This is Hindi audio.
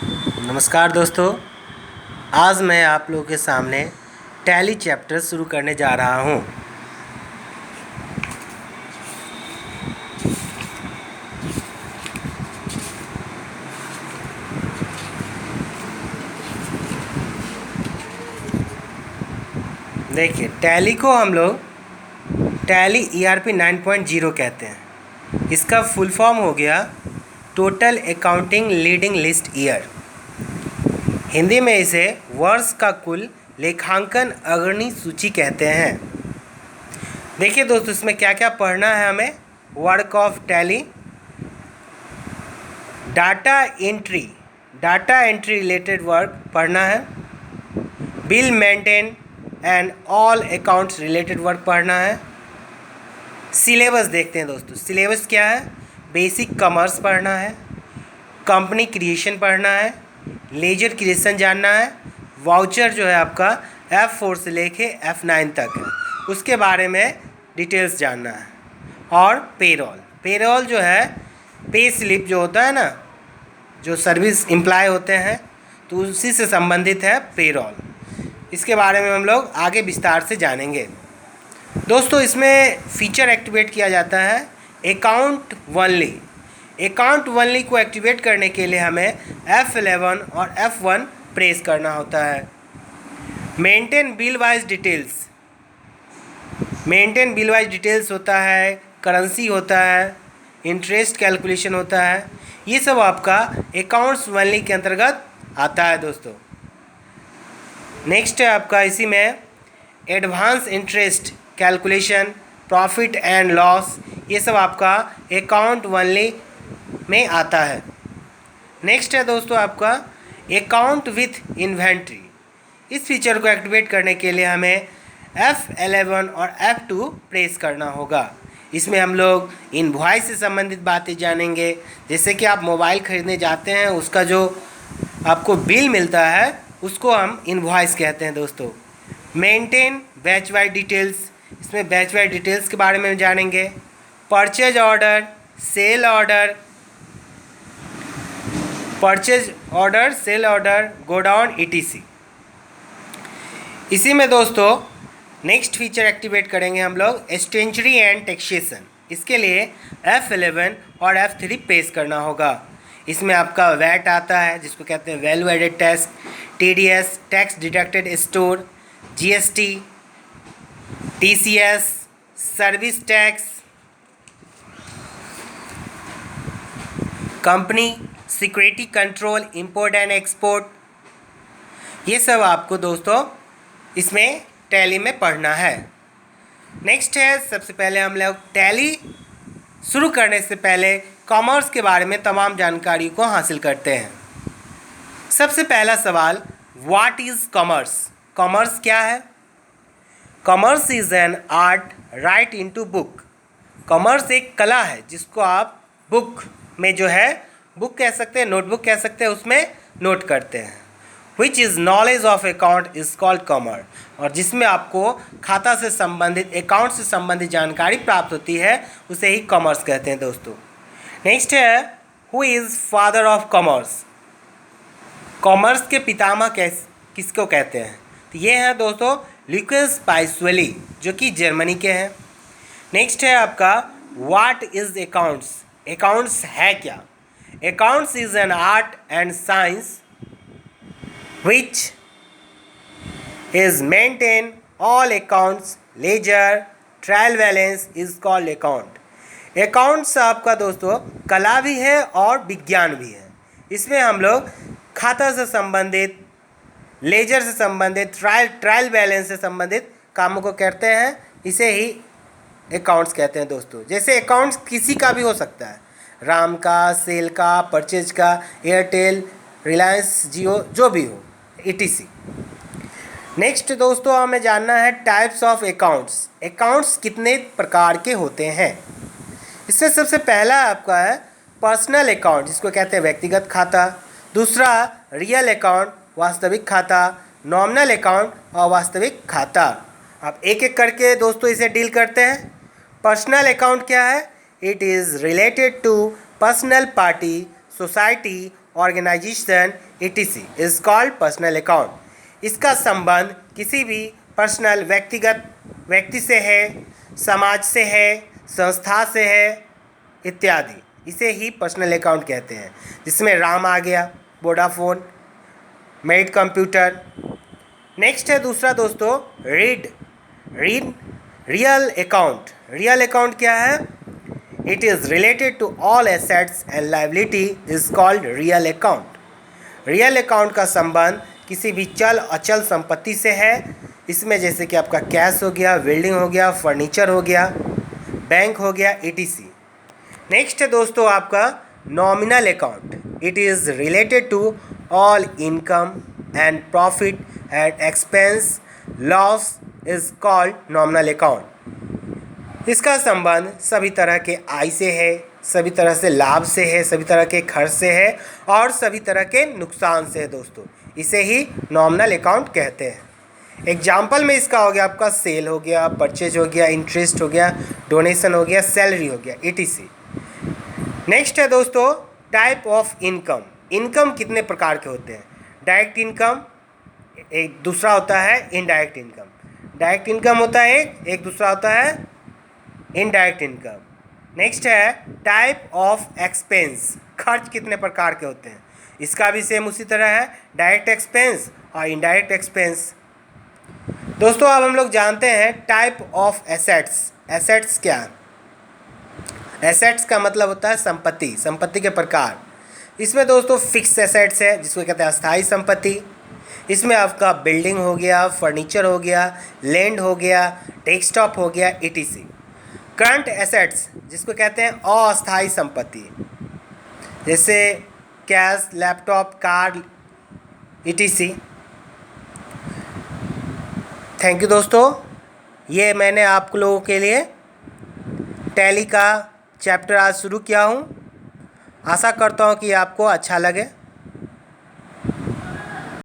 नमस्कार दोस्तों। आज मैं आप लोगों के सामने टैली चैप्टर शुरू करने जा रहा हूँ। देखिए, टैली को हम लोग टैली ERP 9.0 कहते हैं। इसका फुल फॉर्म हो गया total accounting leading list year. Hindi में इसे वर्ष का कुल लेखांकन अग्रणी सूची कहते हैं। देखिए दोस्तों, इसमें क्या क्या पढ़ना है हमें। Work of tally, data entry related work पढ़ना है। Bill maintain and all accounts related work पढ़ना है। सिलेबस देखते हैं दोस्तों। सिलेबस क्या है? बेसिक कॉमर्स पढ़ना है, कंपनी क्रिएशन पढ़ना है, लेजर क्रिएशन जानना है, वाउचर जो है आपका F4 से लेके F9 तक है, उसके बारे में डिटेल्स जानना है। और पेरोल जो है पे स्लिप जो होता है ना, जो सर्विस एम्प्लॉय होते हैं, तो उसी से संबंधित है पेरोल। इसके बारे में हम लोग आगे विस्तार से जानेंगे। दोस्तों, इसमें फीचर एक्टिवेट किया जाता है अकाउंट वनली को एक्टिवेट करने के लिए हमें F11 और F1 प्रेस करना होता है। मेंटेन बिल वाइज डिटेल्स होता है, करेंसी होता है, इंटरेस्ट कैलकुलेशन होता है। ये सब आपका अकाउंट्स वनली के अंतर्गत आता है दोस्तों। नेक्स्ट है आपका इसी में advance interest calculation, profit and loss, ये सब आपका अकाउंट वनली में आता है। नेक्स्ट है दोस्तों आपका अकाउंट विथ इन्वेंट्री। इस फीचर को एक्टिवेट करने के लिए हमें F11 और F2 प्रेस करना होगा। इसमें हम लोग इनवॉइस से संबंधित बातें जानेंगे। जैसे कि आप मोबाइल खरीदने जाते हैं, उसका जो आपको बिल मिलता है उसको हम इनवॉइस कहते हैं दोस्तों। मेंटेन बैच वाइज डिटेल्स, इसमें बैच वाइज डिटेल्स के बारे में जानेंगे। Purchase order, sale order, godown ETC। इसी में दोस्तों नेक्स्ट फीचर एक्टिवेट करेंगे हम लोग स्टेंचरी एंड टैक्सेशन। इसके लिए F11 और F3 प्रेस करना होगा। इसमें आपका वैट आता है, जिसको कहते हैं value added tax, TDS tax deducted store, GST, TCS, service tax, company security control, import and export. ये सब आपको दोस्तों इसमें टैली में पढ़ना है। नेक्स्ट है, सबसे पहले हम लोग टैली शुरू करने से पहले कॉमर्स के बारे में तमाम जानकारी को हासिल करते हैं। सबसे पहला सवाल, व्हाट इज़ कॉमर्स? कॉमर्स क्या है? Commerce is an art right into book. Commerce एक कला है जिसको आप बुक में जो है, बुक कह सकते हैं, नोटबुक कह सकते हैं, उसमें नोट करते हैं। Which is knowledge of account is called commerce. और जिसमें आपको खाता से संबंधित, अकाउंट से संबंधित जानकारी प्राप्त होती है, उसे ही कॉमर्स कहते हैं दोस्तों। नेक्स्ट है, who is father of commerce? Commerce के पितामह किसको कहते हैं? तो ये हैं दोस्तों लुकास पाइसवेली, जो कि जर्मनी के हैं। नेक्स्ट है आपका व्हाट इज़ अकाउंट्स? अकाउंट्स है क्या? Accounts is an art and science which is maintain all accounts, ledger, trial balance is called account. Accounts आपका दोस्तों कला भी है और विज्ञान भी है। इसमें हम लोग खाता से संबंधित, लेजर से संबंधित, ट्रायल बैलेंस से संबंधित कामों को करते हैं, इसे ही अकाउंट्स कहते हैं दोस्तों। जैसे अकाउंट्स किसी का भी हो सकता है, राम का, सेल का, परचेज का, एयरटेल, रिलायंस जियो, जो भी हो, ETC। नेक्स्ट दोस्तों हमें जानना है टाइप्स ऑफ अकाउंट्स। अकाउंट्स कितने प्रकार के होते हैं? इसमें सबसे पहला आपका है पर्सनल अकाउंट, जिसको कहते हैं व्यक्तिगत खाता। दूसरा रियल अकाउंट, वास्तविक खाता। नॉमिनल अकाउंट, अवास्तविक खाता। अब एक एक करके दोस्तों इसे डील करते हैं। पर्सनल अकाउंट क्या है? It is related to personal party, society organization etc is called personal account. इसका संबंध किसी भी पर्सनल व्यक्ति से है, समाज से है, संस्था से है इत्यादि, इसे ही पर्सनल अकाउंट कहते हैं। जिसमें राम आ गया, वोडाफोन, मेड कंप्यूटर। नेक्स्ट है दूसरा दोस्तों read real account. Real account क्या है? It is related to all assets and liability is called real account. Real account का संबंध किसी भी चल अचल संपत्ति से है। इसमें जैसे कि आपका कैश हो गया, बिल्डिंग हो गया, फर्नीचर हो गया, बैंक हो गया etc। नेक्स्ट है दोस्तों आपका nominal account. It is related to all income and profit and expense loss is called nominal account. इसका संबंध सभी तरह के आय से है, सभी तरह से लाभ से है, सभी तरह के खर्च से है और सभी तरह के नुकसान से है दोस्तों। इसे ही नॉमिनल अकाउंट कहते हैं। एग्जाम्पल में इसका हो गया आपका सेल हो गया, परचेज हो गया, इंटरेस्ट हो गया, डोनेशन हो गया, सैलरी हो गया etc। नेक्स्ट है दोस्तों टाइप ऑफ इनकम। इनकम कितने प्रकार के होते हैं? डायरेक्ट इनकम, एक दूसरा होता है इनडायरेक्ट इनकम। डायरेक्ट इनकम होता है एक दूसरा होता है इनडायरेक्ट इनकम। नेक्स्ट है टाइप ऑफ एक्सपेंस। खर्च कितने प्रकार के होते हैं? इसका भी सेम उसी तरह है, डायरेक्ट एक्सपेंस और इनडायरेक्ट एक्सपेंस। दोस्तों अब हम लोग जानते हैं टाइप ऑफ एसेट्स। एसेट्स क्या है? एसेट्स का मतलब होता है संपत्ति, संपत्ति के प्रकार। इसमें दोस्तों फिक्स एसेट्स है जिसको कहते हैं अस्थायी संपत्ति। इसमें आपका बिल्डिंग हो गया, फर्नीचर हो गया, लैंड हो गया, डेस्कटॉप हो गया etc। करंट एसेट्स जिसको कहते हैं अस्थायी संपत्ति, जैसे cash, laptop, car etc। Thank you दोस्तों, ये मैंने आप लोगों के लिए टैली का चैप्टर आज शुरू किया हूँ। आशा करता हूँ कि आपको अच्छा लगे।